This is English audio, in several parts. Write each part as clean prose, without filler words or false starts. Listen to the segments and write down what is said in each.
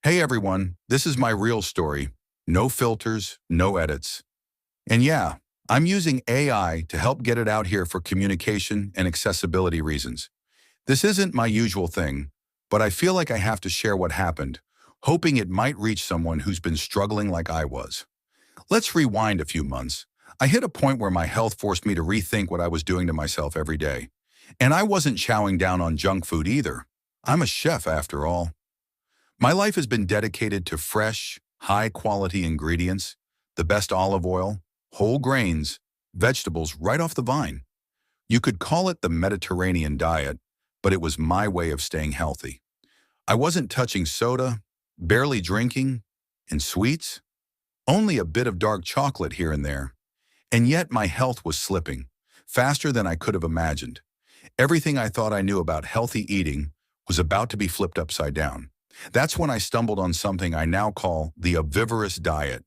Hey everyone, this is my real story. No filters, no edits. And yeah, I'm using AI to help get it out here for communication and accessibility reasons. This isn't my usual thing, but I feel like I have to share what happened, hoping it might reach someone who's been struggling like I was. Let's rewind a few months. I hit a point where my health forced me to rethink what I was doing to myself every day. And I wasn't chowing down on junk food either. I'm a chef after all. My life has been dedicated to fresh, high-quality ingredients, the best olive oil, whole grains, vegetables right off the vine. You could call it the Mediterranean diet, but it was my way of staying healthy. I wasn't touching soda, barely drinking, and sweets, only a bit of dark chocolate here and there. And yet my health was slipping, faster than I could have imagined. Everything I thought I knew about healthy eating was about to be flipped upside down. That's when I stumbled on something I now call the Obvivorous Diet,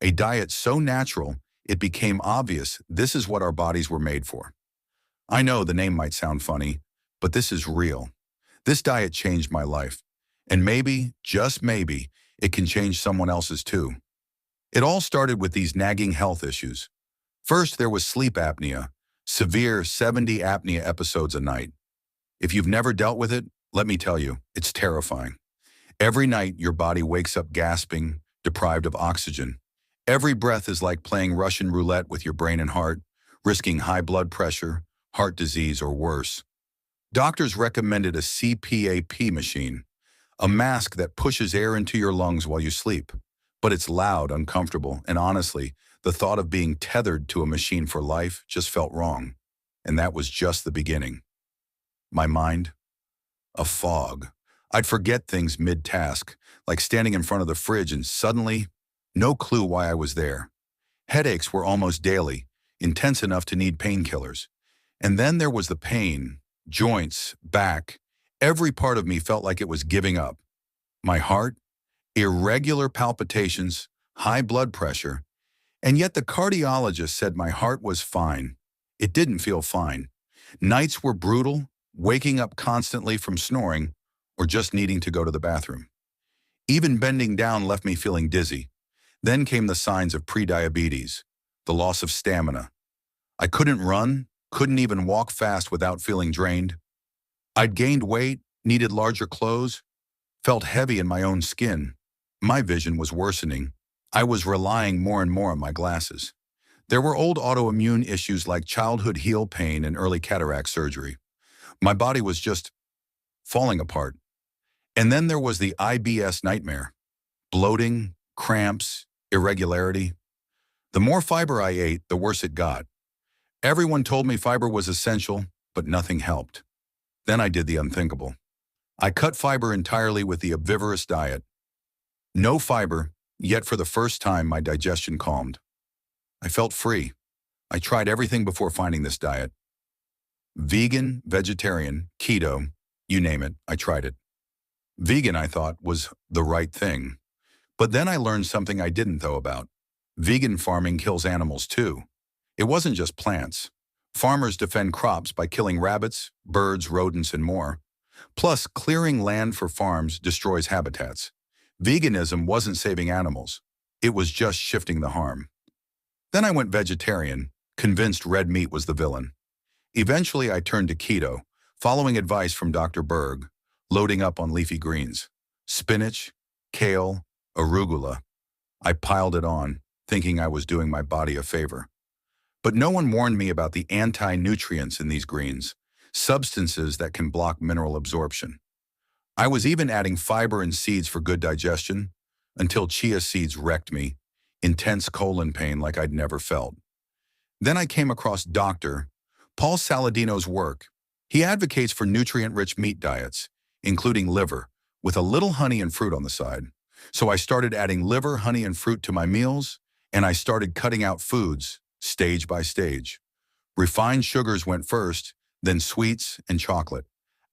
a diet so natural it became obvious this is what our bodies were made for. I know the name might sound funny, but this is real. This diet changed my life, and maybe, just maybe, it can change someone else's too. It all started with these nagging health issues. First, there was sleep apnea, severe 70 apnea episodes a night. If you've never dealt with it, let me tell you, it's terrifying. Every night, your body wakes up gasping, deprived of oxygen. Every breath is like playing Russian roulette with your brain and heart, risking high blood pressure, heart disease, or worse. Doctors recommended a CPAP machine, a mask that pushes air into your lungs while you sleep. But it's loud, uncomfortable, and honestly, the thought of being tethered to a machine for life just felt wrong. And that was just the beginning. My mind? A fog. I'd forget things mid-task, like standing in front of the fridge and suddenly, no clue why I was there. Headaches were almost daily, intense enough to need painkillers. And then there was the pain, joints, back. Every part of me felt like it was giving up. My heart, irregular palpitations, high blood pressure. And yet the cardiologist said my heart was fine. It didn't feel fine. Nights were brutal, waking up constantly from snoring, or just needing to go to the bathroom. Even bending down left me feeling dizzy. Then came the signs of prediabetes, the loss of stamina. I couldn't run, couldn't even walk fast without feeling drained. I'd gained weight, needed larger clothes, felt heavy in my own skin. My vision was worsening. I was relying more and more on my glasses. There were old autoimmune issues like childhood heel pain and early cataract surgery. My body was just falling apart. And then there was the IBS nightmare. Bloating, cramps, irregularity. The more fiber I ate, the worse it got. Everyone told me fiber was essential, but nothing helped. Then I did the unthinkable. I cut fiber entirely with the Obvivorous Diet. No fiber, yet for the first time my digestion calmed. I felt free. I tried everything before finding this diet. Vegan, vegetarian, keto, you name it, I tried it. Vegan, I thought, was the right thing. But then I learned something I didn't know about. Vegan farming kills animals too. It wasn't just plants. Farmers defend crops by killing rabbits, birds, rodents, and more. Plus, clearing land for farms destroys habitats. Veganism wasn't saving animals. It was just shifting the harm. Then I went vegetarian, convinced red meat was the villain. Eventually, I turned to keto, following advice from Dr. Berg, loading up on leafy greens. Spinach, kale, arugula. I piled it on, thinking I was doing my body a favor. But no one warned me about the anti-nutrients in these greens, substances that can block mineral absorption. I was even adding fiber and seeds for good digestion, until chia seeds wrecked me, intense colon pain like I'd never felt. Then I came across Dr. Paul Saladino's work. He advocates for nutrient-rich meat diets, including liver, with a little honey and fruit on the side. So I started adding liver, honey, and fruit to my meals, and I started cutting out foods, stage by stage. Refined sugars went first, then sweets and chocolate.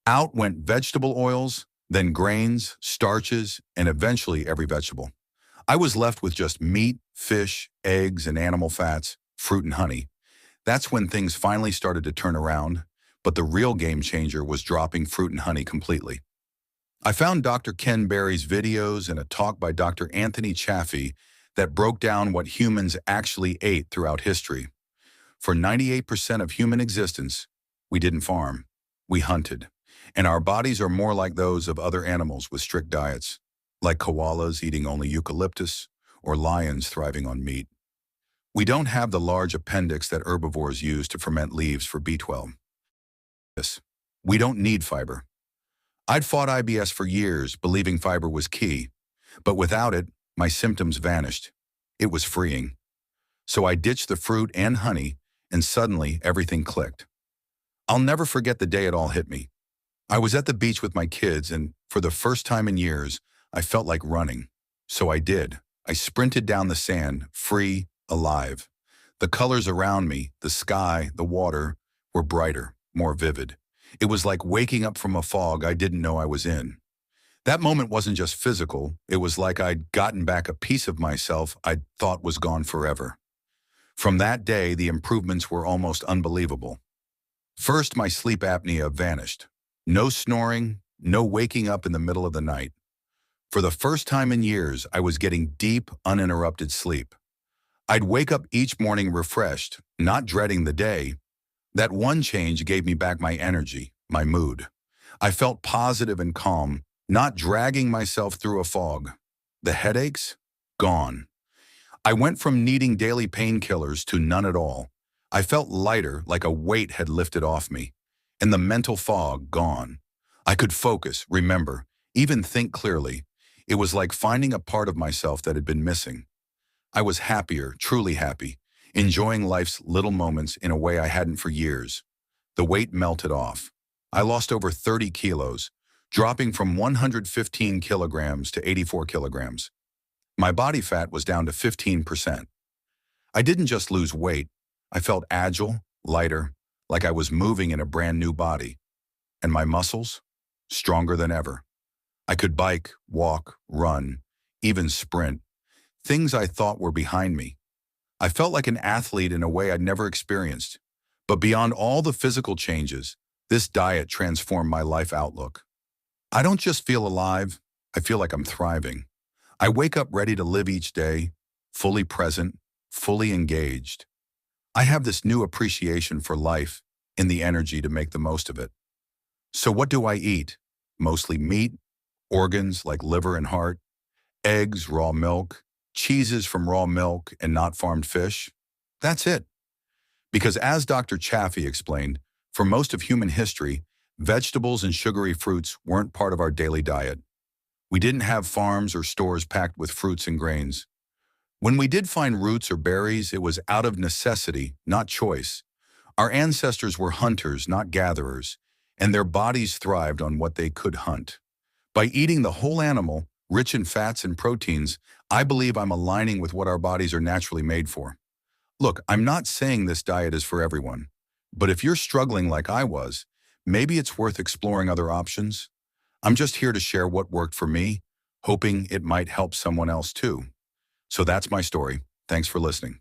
Out went vegetable oils, then grains, starches, and eventually every vegetable. I was left with just meat, fish, eggs, and animal fats, fruit and honey. That's when things finally started to turn around, but the real game changer was dropping fruit and honey completely. I found Dr. Ken Berry's videos and a talk by Dr. Anthony Chaffee that broke down what humans actually ate throughout history. For 98% of human existence, we didn't farm, we hunted. And our bodies are more like those of other animals with strict diets, like koalas eating only eucalyptus or lions thriving on meat. We don't have the large appendix that herbivores use to ferment leaves for B12. Yes, we don't need fiber. I'd fought IBS for years, believing fiber was key, but without it, my symptoms vanished. It was freeing. So I ditched the fruit and honey, and suddenly everything clicked. I'll never forget the day it all hit me. I was at the beach with my kids, and for the first time in years, I felt like running. So I did. I sprinted down the sand, free, alive. The colors around me, the sky, the water, were brighter, more vivid. It was like waking up from a fog I didn't know I was in. That moment wasn't just physical, it was like I'd gotten back a piece of myself I'd thought was gone forever. From that day, the improvements were almost unbelievable. First, my sleep apnea vanished. No snoring, no waking up in the middle of the night. For the first time in years, I was getting deep, uninterrupted sleep. I'd wake up each morning refreshed, not dreading the day. That one change gave me back my energy, my mood. I felt positive and calm, not dragging myself through a fog. The headaches? Gone. I went from needing daily painkillers to none at all. I felt lighter, like a weight had lifted off me. And the mental fog gone. I could focus, remember, even think clearly. It was like finding a part of myself that had been missing. I was happier, truly happy, enjoying life's little moments in a way I hadn't for years. The weight melted off. I lost over 30 kilos, dropping from 115 kilograms to 84 kilograms. My body fat was down to 15%. I didn't just lose weight. I felt agile, lighter, like I was moving in a brand new body. And my muscles? Stronger than ever. I could bike, walk, run, even sprint. Things I thought were behind me. I felt like an athlete in a way I'd never experienced. But beyond all the physical changes, this diet transformed my life outlook. I don't just feel alive, I feel like I'm thriving. I wake up ready to live each day, fully present, fully engaged. I have this new appreciation for life and the energy to make the most of it. So what do I eat? Mostly meat, organs like liver and heart, eggs, raw milk, cheeses from raw milk and not farmed fish. That's it. Because as Dr. Chaffee explained, for most of human history, vegetables and sugary fruits weren't part of our daily diet. We didn't have farms or stores packed with fruits and grains. When we did find roots or berries, it was out of necessity, not choice. Our ancestors were hunters, not gatherers, and their bodies thrived on what they could hunt. By eating the whole animal, rich in fats and proteins, I believe I'm aligning with what our bodies are naturally made for. Look, I'm not saying this diet is for everyone, but if you're struggling like I was, maybe it's worth exploring other options. I'm just here to share what worked for me, hoping it might help someone else too. So that's my story. Thanks for listening.